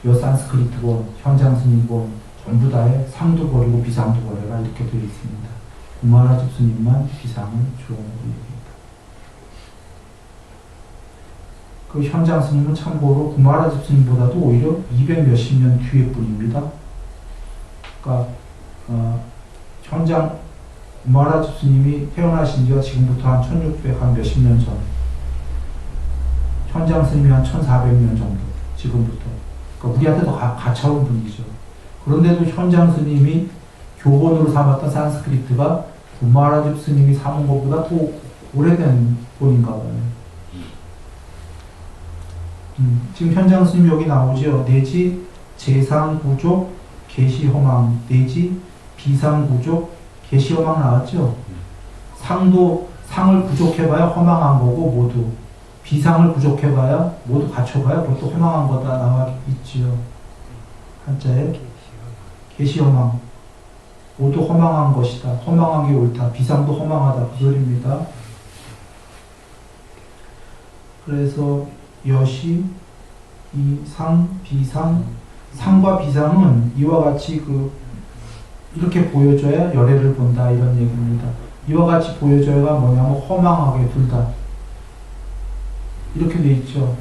요 산스크리트본, 현장스님본 전부 다에 상도 버리고 비상도 버려라 이렇게 되어 있습니다. 구마라 집스님만 비상을 주어놓고 얘기합니다. 그 현장스님은 참고로 구마라 집스님보다도 오히려 200 몇십 년 뒤에 분입니다. 그러니까 현장 구마라 집스님이 태어나신 지가 지금부터 한 1600, 한 몇십 년 전. 현장 스님이 한 1400년 정도, 지금부터. 그러니까 우리한테 더 가까운 분이죠. 그런데도 현장 스님이 교본으로 삼았던 산스크리트가 구마라집 스님이 삼은 것보다 더 오래된 본인가 봐요. 지금 현장 스님 여기 나오죠. 내지 재상구족 계시허망, 내지 비상구족 계시허망 나왔죠. 상을 부족해봐야 허망한 거고 모두. 비상을 부족해봐야 모두 갖춰봐야 그것도 허망한 거다 나와 있지요. 한자에 계시허망 모두 허망한 것이다. 허망한 게 옳다. 비상도 허망하다. 그 소리입니다. 그래서 여시, 이상, 비상, 상과 비상은 이와 같이 이렇게 보여줘야 열애를 본다 이런 얘기입니다. 이와 같이 보여줘야가 뭐냐면 허망하게 둘 다. 이렇게 돼 있죠.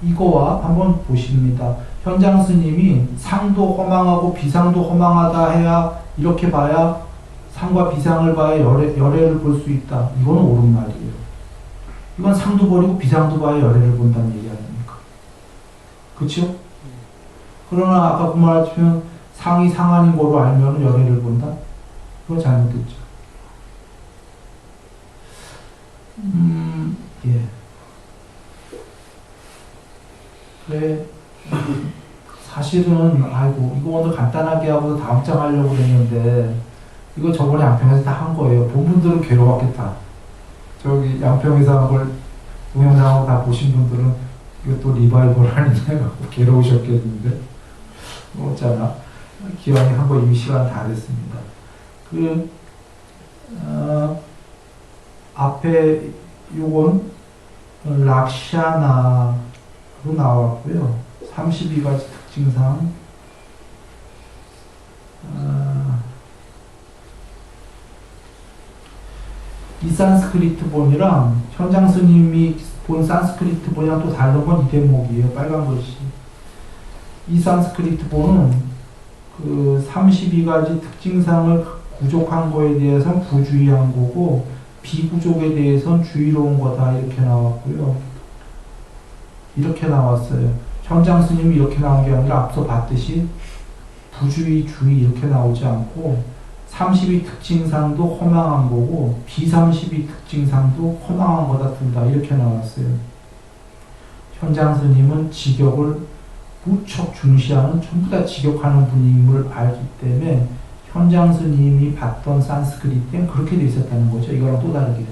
이거와 한번 보십니다. 현장 스님이 상도 허망하고 비상도 허망하다 해야 이렇게 봐야 상과 비상을 봐야 열애를 볼 수 있다. 이건 옳은 말이에요. 이건 상도 버리고 비상도 봐야 열애를 본다는 얘기 아닙니까? 그렇죠? 그러나 아까 그 말처럼 상이 상한인 거로 알면 열애를 본다? 그거 잘못됐죠. 예. 그래, 사실은, 아이고, 이거 오늘 간단하게 하고 다음 장 하려고 그랬는데, 이거 저번에 양평에서 다 한 거예요. 본 분들은 괴로웠겠다. 저기 양평에서 한 걸 동영상하고 다 보신 분들은 이거 또 리바이벌 아니냐 갖고 괴로우셨겠는데, 뭐 어쩌나. 기왕에 한 거 이미 시간 다 됐습니다. 앞에 요건 락샤나로 나왔고요. 32가지 특징상 이 산스크리트 본이랑 현장 스님이 본 산스크리트 본이랑 또 다른 건 이 대목이에요. 빨간 글씨. 이 산스크리트 본은 32가지 특징상을 부족한 거에 대해서는 부주의한 거고 비부족에 대해서는 주의로운 거다 이렇게 나왔고요. 이렇게 나왔어요. 현장 스님이 이렇게 나온 게 아니라 앞서 봤듯이 부주의, 주의 이렇게 나오지 않고 32 특징상도 허망한 거고 비32 특징상도 허망한 거다 둘 다 이렇게 나왔어요. 현장 스님은 직역을 무척 중시하는 전부 다 직역하는 분임을 알기 때문에 현장 스님이 봤던 산스크리트엔 그렇게 돼 있었다는 거죠. 이거랑 또 다르게.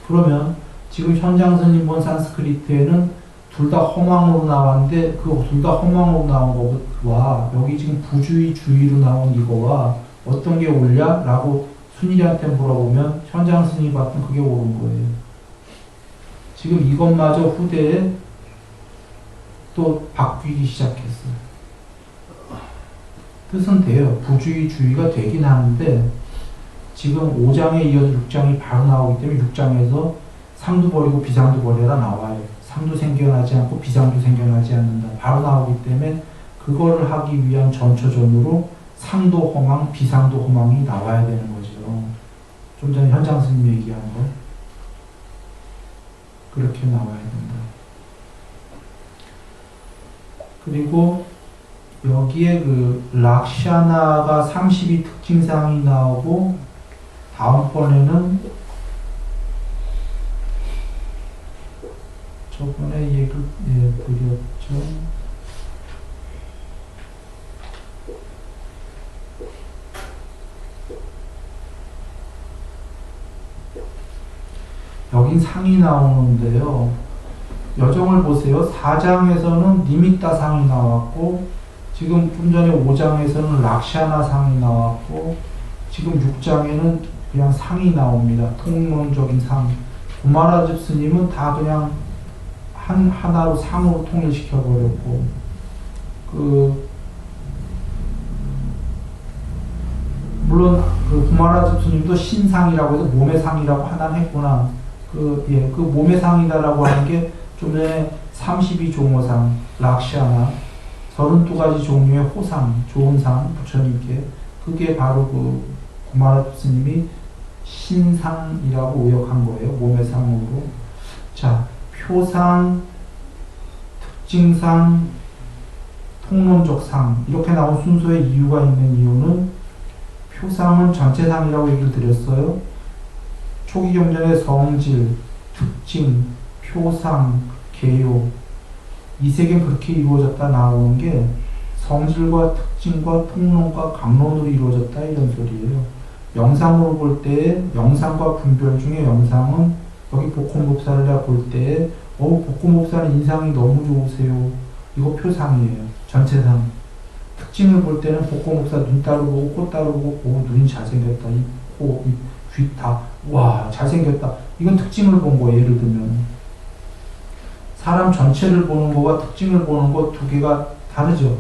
그러면 지금 현장 스님 본 산스크리트에는 둘 다 허망으로 나왔는데 그 둘 다 허망으로 나온 거와 여기 지금 부주의 주의로 나온 이거와 어떤 게 옳냐? 라고 순일이한테 물어보면 현장 스님이 봤던 그게 옳은 거예요. 지금 이것마저 후대에 또 바뀌기 시작했어요. 뜻은 돼요. 부주의, 주의가 되긴 하는데 지금 5장에 이어서 6장이 바로 나오기 때문에 6장에서 상도 버리고 비상도 버려라 나와요. 상도 생겨나지 않고 비상도 생겨나지 않는다. 바로 나오기 때문에 그거를 하기 위한 전초전으로 상도 허망, 비상도 허망이 나와야 되는 거죠. 좀 전에 현장 스님 얘기한 거. 그렇게 나와야 된다. 그리고 여기에 락샤나가 32 특징상이 나오고 다음번에는 저번에 얘기를 드렸죠. 여긴 상이 나오는데요. 여정을 보세요. 4장에서는 니미따 상이 나왔고 지금 좀 전에 5장에서는 락샤나 상이 나왔고 지금 6장에는 그냥 상이 나옵니다. 통론적인 상. 구마라집 스님은 다 그냥 하나로 상으로 통일시켜버렸고, 물론 구마라집 스님도 신상이라고 해서 몸의 상이라고 하나는 했구나. 그 몸의 상이다라고 하는 게 좀 전에 32종호상, 락샤나 32가지 종류의 호상, 좋은 상 부처님께, 그게 바로 구마라집 스님이 신상이라고 의역한 거예요. 몸의 상으로. 자, 표상, 특징상, 통론적 상, 이렇게 나온 순서의 이유가 있는 이유는, 표상은 전체상이라고 얘기를 드렸어요. 초기 경전의 성질, 특징, 표상, 개요, 이 세 개는 그렇게 이루어졌다 나오는 게 성질과 특징과 통론과 강론으로 이루어졌다 이런 소리예요. 영상으로 볼 때 영상과 분별 중에 영상은 여기 복권법사를 내가 볼 때 복권법사는 인상이 너무 좋으세요. 이거 표상이에요. 전체상. 특징을 볼 때는 복권법사 눈 따로 보고 코 따로 보고 눈이 잘생겼다. 이 코, 이 귀 다 와 잘생겼다. 이건 특징을 본 거예요. 예를 들면 사람 전체를 보는 거와 특징을 보는 거 두 개가 다르죠.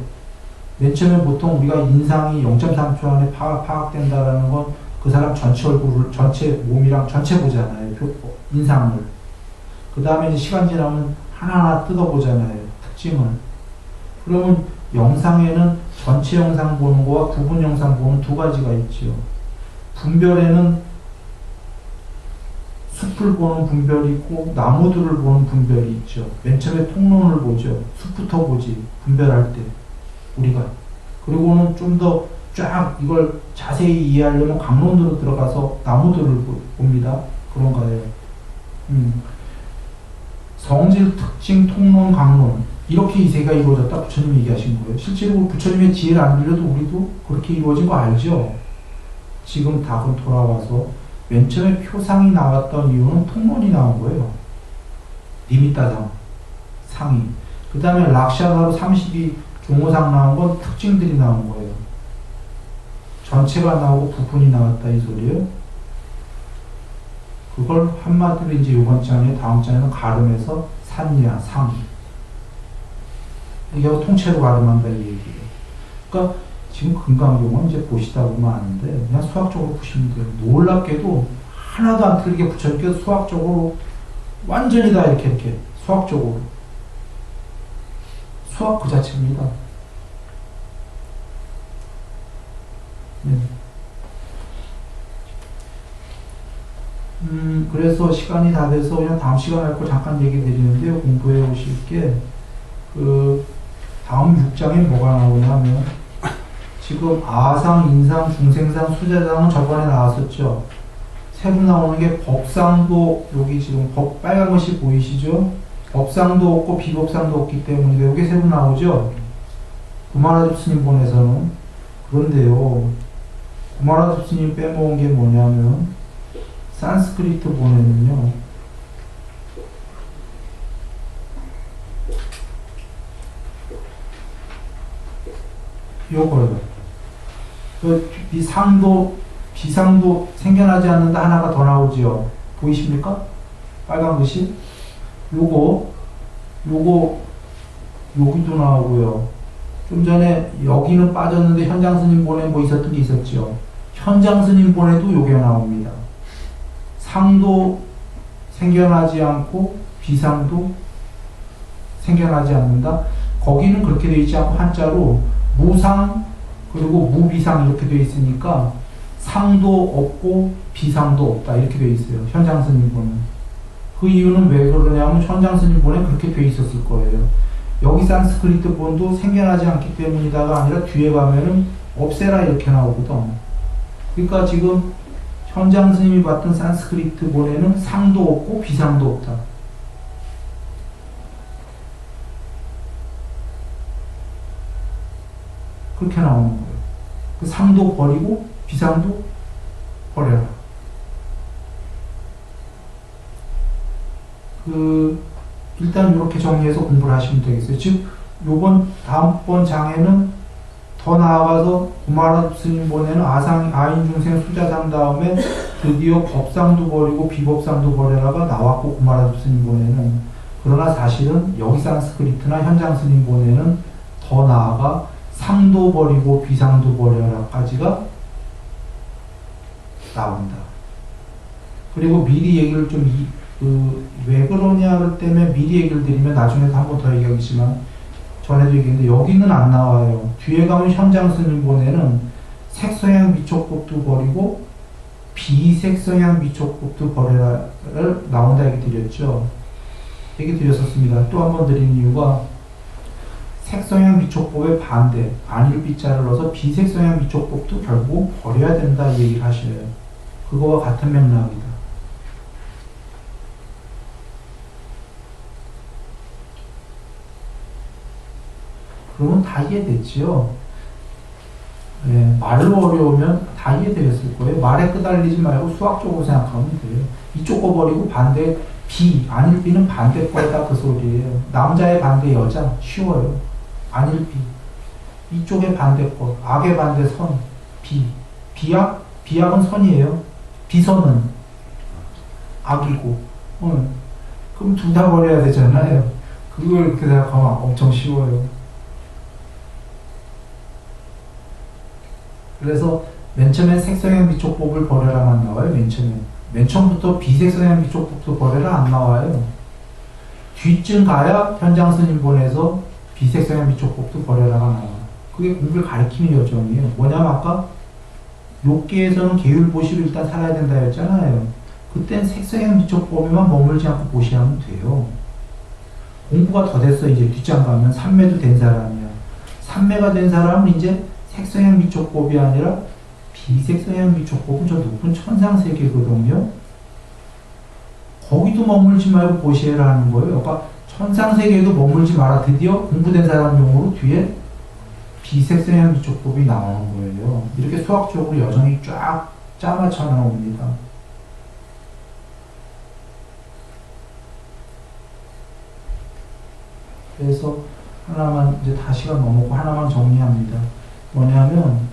맨 처음에 보통 우리가 인상이 0.3초 안에 파악된다라는 건 그 사람 전체 얼굴을, 전체 몸이랑 전체 보잖아요. 인상을. 그 다음에 이제 시간 지나면 하나하나 뜯어보잖아요. 특징을. 그러면 영상에는 전체 영상 보는 거와 부분 영상 보는 두 가지가 있죠. 분별에는 숲을 보는 분별이 있고 나무들을 보는 분별이 있죠. 맨 처음에 통론을 보죠. 숲부터 보지. 분별할 때 우리가. 그리고는 좀 더 쫙 이걸 자세히 이해하려면 강론으로 들어가서 나무들을 봅니다. 그런 거예요. 성질, 특징, 통론, 강론, 이렇게 이 세가 이루어졌다 부처님이 얘기하신 거예요. 실제로 부처님의 지혜를 안 들려도 우리도 그렇게 이루어진 거 알죠? 지금 답은 돌아와서 맨 처음에 표상이 나왔던 이유는 통론이 나온 거예요. 니미따상, 상이. 그 다음에 락샤나로 32종호상 나온 건 특징들이 나온 거예요. 전체가 나오고 부분이 나왔다 이 소리예요. 그걸 한마디로 이제 이번 장에 다음 장에는 가름해서 산야, 상. 이게 통째로 가름한다 이 얘기예요. 그러니까 지금 금강경은 이제 보시다 보면 아는데 그냥 수학적으로 보시면 돼요. 놀랍게도 하나도 안 틀리게 부처님께서 수학적으로 완전히 다 이렇게 수학적으로 수학 그 자체입니다. 네. 그래서 시간이 다 돼서 그냥 다음 시간 할 거 잠깐 얘기 드리는데요. 공부해 오실 게 다음 6장에 뭐가 나오냐면 지금 아상, 인상, 중생상, 수제상은 저번에 나왔었죠. 새로 나오는 게 법상도, 여기 지금 빨간 것이 보이시죠? 법상도 없고 비법상도 없기 때문에 이게 새로 나오죠. 구마라집 스님 본에서는. 그런데요, 구마라집 스님 빼먹은 게 뭐냐면 산스크리트 본에는요, 요거요. 이 상도, 비상도 생겨나지 않는다 하나가 더 나오지요. 보이십니까? 빨간 것이. 요거, 여기도 나오고요. 좀 전에 여기는 빠졌는데 현장 스님 본에 뭐 있었던 게 있었죠. 현장 스님 본에도 요게 나옵니다. 상도 생겨나지 않고 비상도 생겨나지 않는다. 거기는 그렇게 되어 있지 않고 한자로 무상 그리고 무비상 이렇게 되어 있으니까 상도 없고 비상도 없다 이렇게 되어 있어요. 현장 스님 본은. 그 이유는 왜 그러냐면 현장 스님 본에 그렇게 되어 있었을 거예요. 여기 산스크리트 본도 생겨나지 않기 때문이다가 아니라 뒤에 가면은 없애라 이렇게 나오거든. 그러니까 지금 현장 스님이 봤던 산스크리트 본에는 상도 없고 비상도 없다. 그렇게 나오는 거예요. 그 상도 버리고 비상도 버려라. 일단 이렇게 정리해서 공부를 하시면 되겠어요. 즉, 다음번 장에는 더 나아가서 구마라 스님본에는 아인중생 수자상 다음에 드디어 법상도 버리고 비법상도 버려라가 나왔고, 구마라 스님본에는. 그러나 사실은 여기 산스크리트나 현장 스님본에는 더 나아가 상도 버리고 비상도 버려라까지가 나온다. 그리고 미리 얘기를 왜 그러냐를 때문에 미리 얘기를 드리면 나중에도 한 번 더 얘기하겠지만, 전에도 얘기했는데 여기는 안 나와요. 뒤에 가면 현장 스님본에는 색성향 미촉법도 버리고 비색성향 미촉법도 버려라를 나온다 얘기 드렸죠. 얘기 드렸었습니다. 또 한 번 드린 이유가 색성향 미촉법의 반대, 안일 비자를 넣어서 비색성향 미촉법도 결국 버려야 된다 이 얘기를 하셔요. 그거와 같은 맥락이다. 그러면 다 이해됐지요? 네, 말로 어려우면 다 이해되겠을 거예요. 말에 끄달리지 말고 수학적으로 생각하면 돼요. 이쪽 거 버리고 반대, 안일 비는 반대 거다 그 소리예요. 남자의 반대 여자, 쉬워요. 안일 비. 이쪽의 반대 거, 악의 반대 선, 비악? 비악은 선이에요. 비선은 악이고. 그럼 둘 다 버려야 되잖아요. 그걸 이렇게 생각하면 엄청 쉬워요. 그래서 맨 처음에 색성향 미촉법을 버려라만 나와요. 맨 처음부터 비색성향 미촉법도 버려라 안 나와요. 뒤쯤 가야 현장 스님본에서 비색성향 미촉법도 버려라가 나와요. 그게 공부를 가리키는 여정이에요. 뭐냐면 아까 욕계에서는 계율보시로 일단 살아야 된다 했잖아요. 그땐 색성향 미촉법에만 머물지 않고 보시하면 돼요. 공부가 더 됐어. 이제 뒷장 가면 삼매도 된 사람이야. 삼매가 된 사람은 이제 색성향 미촉법이 아니라 비색성향 미촉법은 저 높은 천상세계거든요. 거기도 머물지 말고 보시해라 하는 거예요. 그러니까 천상세계에도 머물지 마라. 드디어 공부된 사람 용어로 뒤에 비색성향 미촉법이 나오는 거예요. 이렇게 수학적으로 여정이 쫙 짜맞춰 나옵니다. 그래서 하나만 이제 다 시간 넘었고 하나만 정리합니다. 뭐냐면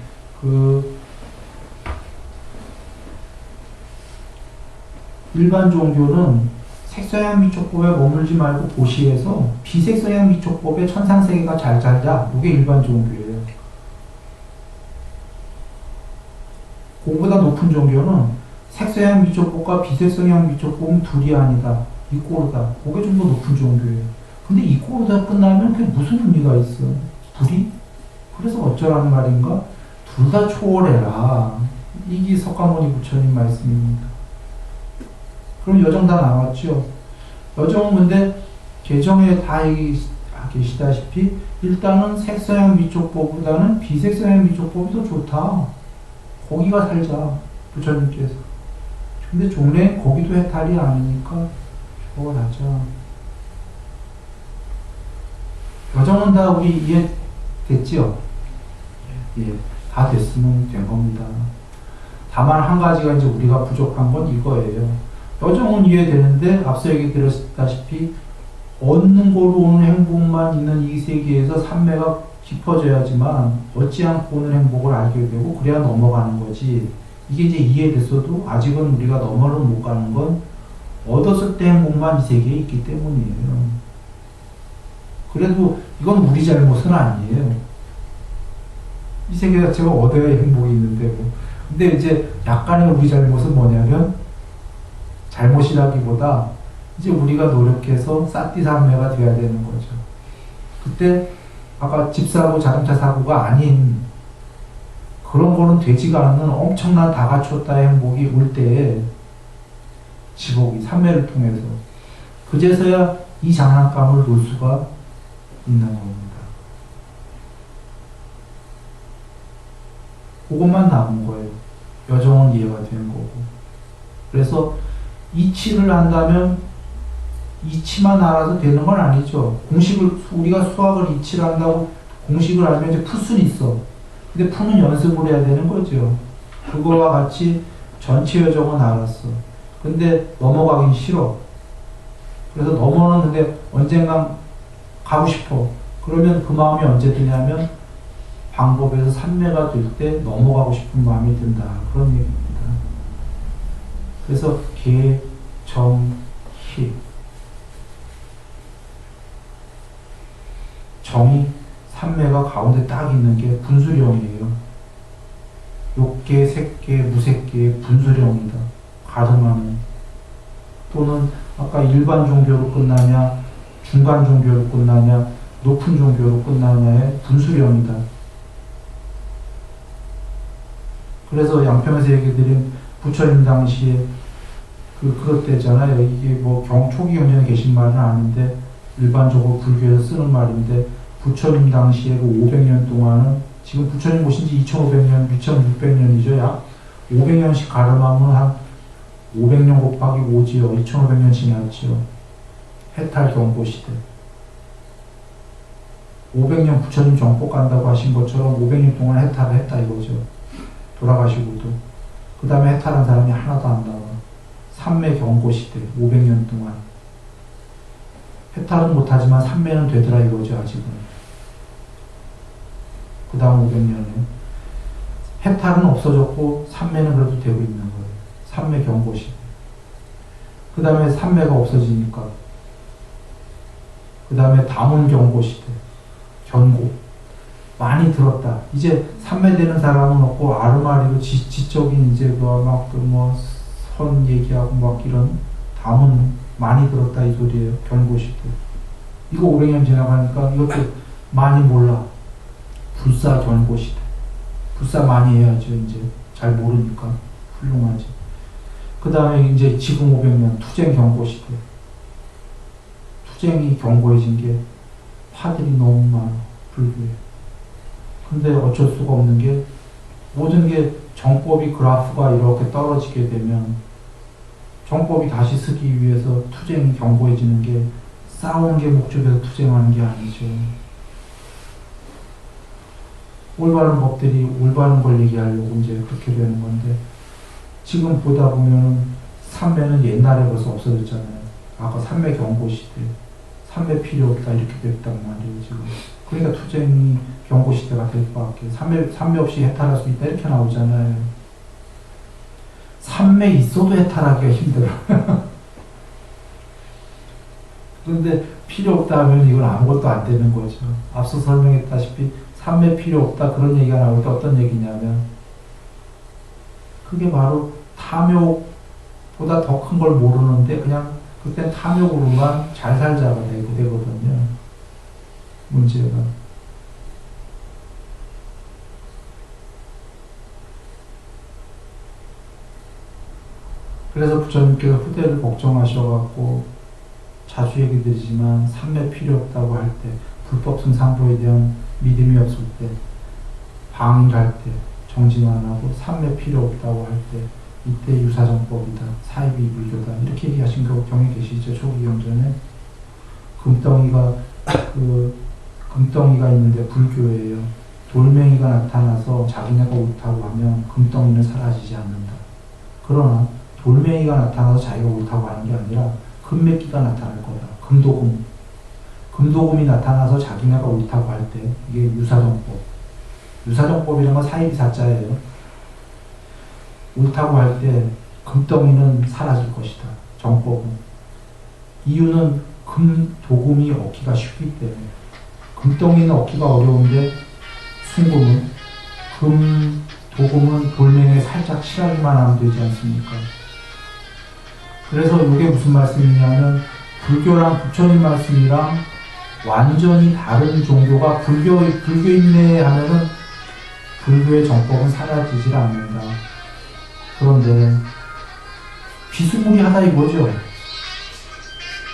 일반 종교는 색성향 미촉법에 머물지 말고 보시해서 비색성향 미촉법의 천상세계가 잘 살자. 이게 일반 종교예요. 그보다 높은 종교는 색성향 미촉법과 비색성향 미촉법은 둘이 아니다. 이꼬르다. 그게 좀 더 높은 종교예요. 근데 이꼬르다 끝나면 그게 무슨 의미가 있어? 둘이? 그래서 어쩌라는 말인가? 둘 다 초월해라. 이게 석가모니 부처님 말씀입니다. 그럼 여정 다 나왔죠? 여정은 근데 개정에 다 계시다시피 일단은 색성향 미촉법보다는 비색성향 미촉법이 더 좋다. 거기가 살자. 부처님께서. 근데 종래 거기도 해탈이 아니니까 저거 하자. 여정은 다 우리 이해됐죠? 예, 다 됐으면 된 겁니다. 다만 한 가지가 이제 우리가 부족한 건 이거예요. 여정은 이해되는데 앞서 얘기 드렸다시피 얻는 거로 오는 행복만 있는 이 세계에서 삼매가 깊어져야지만 얻지 않고 오는 행복을 알게 되고 그래야 넘어가는 거지. 이게 이제 이해됐어도 아직은 우리가 넘어를 못 가는 건 얻었을 때 행복만 이 세계에 있기 때문이에요. 그래도 이건 우리 잘못은 아니에요. 이 세계 자체가 얻어야 행복이 있는데 뭐. 근데 이제 약간의 우리 잘못은 뭐냐면 잘못이라기보다 이제 우리가 노력해서 싸띠삼매가 돼야 되는 거죠. 그때 아까 집 사고 자동차 사고가 아닌 그런 거는 되지가 않는 엄청난 다 갖췄다의 행복이 올 때에 지복이 삼매를 통해서 그제서야 이 장난감을 놓을 수가 있는 겁니다. 그것만 남은 거예요. 여정은 이해가 되는 거고. 그래서 이치를 한다면 이치만 알아도 되는 건 아니죠. 우리가 수학을 이치를 한다고 공식을 알면 이제 풀 수는 있어. 근데 푸는 연습을 해야 되는 거죠. 그거와 같이 전체 여정은 알았어. 근데 넘어가긴 싫어. 그래서 넘어는 근데 언젠간 가고 싶어. 그러면 그 마음이 언제 드냐면 방법에서 삼매가 될 때 넘어가고 싶은 마음이 든다. 그런 얘기입니다. 그래서 개, 정, 희. 정이 삼매가 가운데 딱 있는 게 분수령이에요. 욕계, 색계, 무색계의 분수령이다. 가름하는. 또는 아까 일반 종교로 끝나냐, 중간 종교로 끝나냐, 높은 종교로 끝나냐의 분수령이다. 그래서 양평에서 얘기드린 부처님 당시에 그렇대잖아요. 이게 뭐 초기 경전에 계신 말은 아닌데 일반적으로 불교에서 쓰는 말인데 부처님 당시에 그 500년 동안은 지금 부처님 오신 지 2500년, 2600년이죠. 약 500년씩 가름하면 한 500년 곱하기 5지요. 2500년 지났죠. 해탈 경고 시대. 500년 부처님 정복 간다고 하신 것처럼 500년 동안 해탈을 했다 이거죠. 돌아가시고도. 그 다음에 해탈한 사람이 하나도 안 나와. 삼매 경고 시대. 500년 동안. 해탈은 못하지만 삼매는 되더라 이거죠 아직은. 그 다음 500년에. 해탈은 없어졌고 삼매는 그래도 되고 있는 거예요. 삼매 경고 시대. 그 다음에 삼매가 없어지니까. 그 다음에 다문 경고 시대. 견고. 많이 들었다. 이제 삼매되는 사람은 없고 아르마리로 지적인 이제 선 얘기하고 막 이런 담은 많이 들었다 이 소리예요. 견고 시대. 이거 500년 지나가니까 이것도 많이 몰라. 불사 견고 시대. 불사 많이 해야죠. 이제 잘 모르니까 훌륭하지. 그 다음에 이제 지금 500년 투쟁 경고 시대. 투쟁이 견고해진 게 파들이 너무 많아. 불교에. 근데 어쩔 수가 없는 게 모든 게 정법이 그래프가 이렇게 떨어지게 되면 정법이 다시 서기 위해서 투쟁이 견고해지는 게 싸우는 게 목적에서 투쟁하는 게 아니죠. 올바른 법들이 올바른 걸 얘기하려고 이제 그렇게 되는 건데 지금 보다 보면 삼매는 옛날에 벌써 없어졌잖아요. 아까 삼매 경고 시대. 삼매 필요 없다 이렇게 됐단 말이에요 지금. 그러니까 투쟁이 경고 시대가 될 수밖에. 삼매 없이 해탈할 수 있다 이렇게 나오잖아요. 삼매 있어도 해탈하기가 힘들어. 그런데 필요 없다 하면 이건 아무것도 안 되는 거죠. 앞서 설명했다시피 삼매 필요 없다 그런 얘기가 나올 때 어떤 얘기냐면 그게 바로 탐욕보다 더 큰 걸 모르는데 그냥 그땐 탐욕으로만 잘 살자가 되거든요. 문제가. 그래서 부처님께서 후대를 걱정하셔갖고 자주 얘기 드리지만 삼매 필요 없다고 할 때, 불법 승상보에 대한 믿음이 없을 때, 방일할 때, 정진 안 하고 삼매 필요 없다고 할 때, 이때 유사정법이다, 사이비 불교다 이렇게 얘기하신 경에 계시죠. 초기 경전에 금덩이가 있는데 불교예요. 돌멩이가 나타나서 자기네가 옳다고 하면 금덩이는 사라지지 않는다. 그러나 돌멩이가 나타나서 자기가 옳다고 하는 게 아니라 금맥기가 나타날 거다. 금도금이 나타나서 자기네가 옳다고 할 때 이게 유사정법. 유사정법이라는 건 사이비 사자예요. 옳다고 할 때 금덩이는 사라질 것이다. 정법은. 이유는 금도금이 얻기가 쉽기 때문에. 금덩이는 얻기가 어려운데 순금은 금도금은 돌멩이에 살짝 칠하기만 하면 되지 않습니까? 그래서 이게 무슨 말씀이냐면 불교랑 부처님 말씀이랑 완전히 다른 종교가 불교인내 하면은 불교의 정법은 사라지질 않는다. 그런데 비스무리하다 이거죠.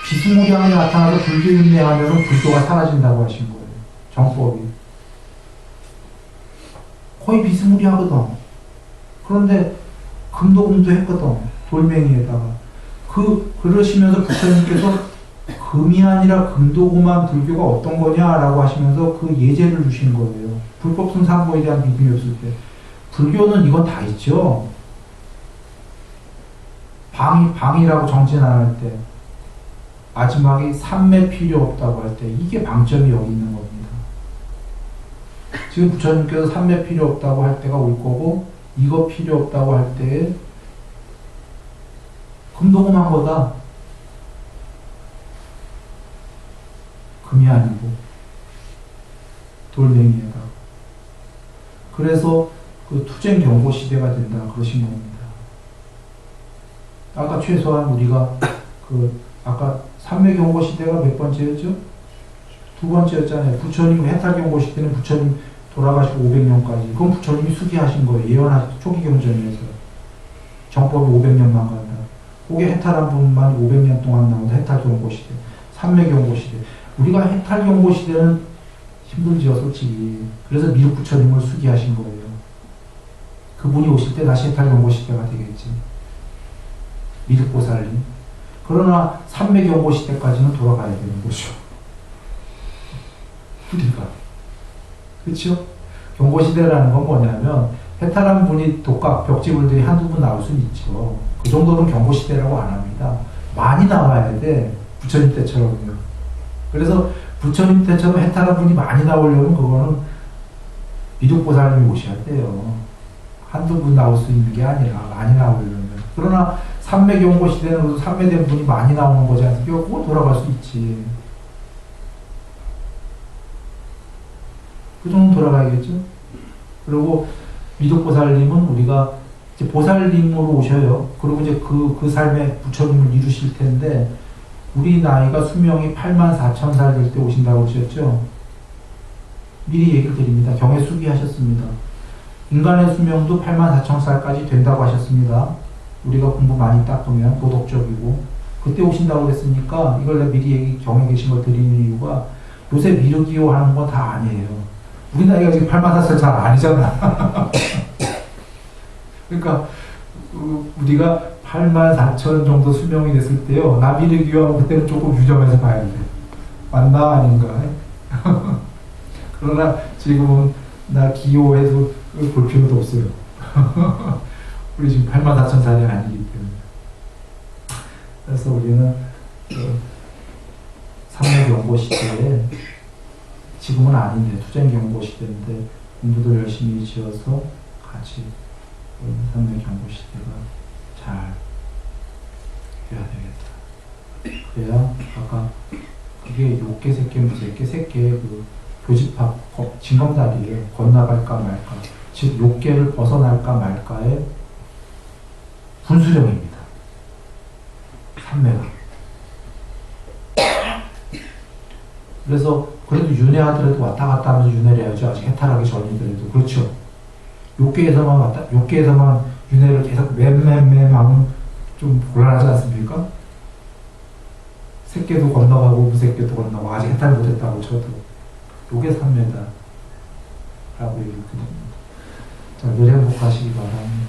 비스무리함이 나타나서 불교인내 하면은 불교가 사라진다고 하신 거예요. 정법이. 거의 비스무리하거든. 그런데 금도금도 했거든. 돌멩이에다가. 그러시면서 부처님께서 금이 아니라 금도금한 불교가 어떤 거냐라고 하시면서 그 예제를 주신 거예요. 불법 승상보에 대한 믿음이 없을 때. 불교는 이건 다 있죠. 방이라고 정진 안 할 때. 마지막에 삼매 필요 없다고 할 때. 이게 방점이 여기 있는 겁니다. 지금 부처님께서 삼매 필요 없다고 할 때가 올 거고, 이거 필요 없다고 할 때에 금도금한 거다. 금이 아니고 돌멩이에다. 그래서 그 투쟁 경고 시대가 된다 그러신 겁니다. 아까 최소한 우리가 아까 삼매 경고 시대가 몇 번째였죠? 두 번째였잖아요. 부처님 해탈 경고 시대는 부처님 돌아가시고 500년까지. 그건 부처님이 수기하신 거예요. 예언하신 초기 경전에서. 정법이 500년만 간다. 그게 해탈한 분만 500년 동안 나온다. 해탈 경고 시대. 삼매 경고 시대. 우리가 해탈 경고 시대는 힘들지요, 솔직히. 그래서 미륵 부처님을 수기하신 거예요. 그분이 오실 때 다시 해탈 경고 시대가 되겠지. 미륵 보살님. 그러나 삼매 경고 시대까지는 돌아가야 되는 거죠. 우리가. 그렇죠? 경고 시대라는 건 뭐냐면 해탈한 분이 독각 벽지불들이 한두 분 나올 수는 있죠. 그 정도는 경고 시대라고 안 합니다. 많이 나와야 돼. 부처님 때처럼요. 그래서 부처님 때처럼 해탈한 분이 많이 나오려면 그거는 미륵보살님이 오셔야 돼요. 한두 분 나올 수 있는 게 아니라 많이 나오려면. 그러나 삼매 경고 시대는 삼매된 분이 많이 나오는 거지 않습니까? 그거 돌아갈 수 있지. 그 정도 돌아가야겠죠? 그리고 미륵보살님은 우리가 이제 보살님으로 오셔요. 그리고 이제 그 삶에 부처님을 이루실 텐데, 우리 나이가 수명이 84,000살 될 때 오신다고 하셨죠? 미리 얘기를 드립니다. 경에 수기하셨습니다. 인간의 수명도 84,000살까지 된다고 하셨습니다. 우리가 공부 많이 닦으면 도덕적이고. 그때 오신다고 그랬으니까 이걸 내가 미리 경에 계신 걸 드리는 이유가 요새 미륵이요 하는 건 다 아니에요. 우리 나이가 지금 84살 잘 아니잖아. 그러니까 우리가 84,000 정도 수명이 됐을 때요. 나 미륵이요 하면 그때는 조금 유점해서 봐야 돼. 맞나 아닌가. 그러나 지금은 나 기호해도 볼 필요도 없어요. 우리 지금 84,000살이 아니기 때문에. 그래서 우리는 삼매 경고 시대에, 지금은 아닌데 투쟁 경고 시대인데 공부도 열심히 지어서 같이 삼매 경고 시대가 잘 돼야 되겠다. 그래야 아까 그게 욕계 새끼 무새끼 새끼의 그 교집합 징검다리에 건너갈까 말까, 즉 욕계를 벗어날까 말까의 분수령입니다. 삼매가. 그래서 그래도 윤회하더라도 왔다 갔다 하면서 윤회를 해야죠. 아직 해탈하기 전이더라도. 그렇죠. 욕계에서만 윤회를 계속 맴맴맴 하면 좀 곤란하지 않습니까? 새끼도 건너가고 무새끼도 건너가고 아직 해탈 못했다고 쳐도 요게 삼매다 라고 얘기를 드립니다. 자, 늘 행복하시기 바랍니다.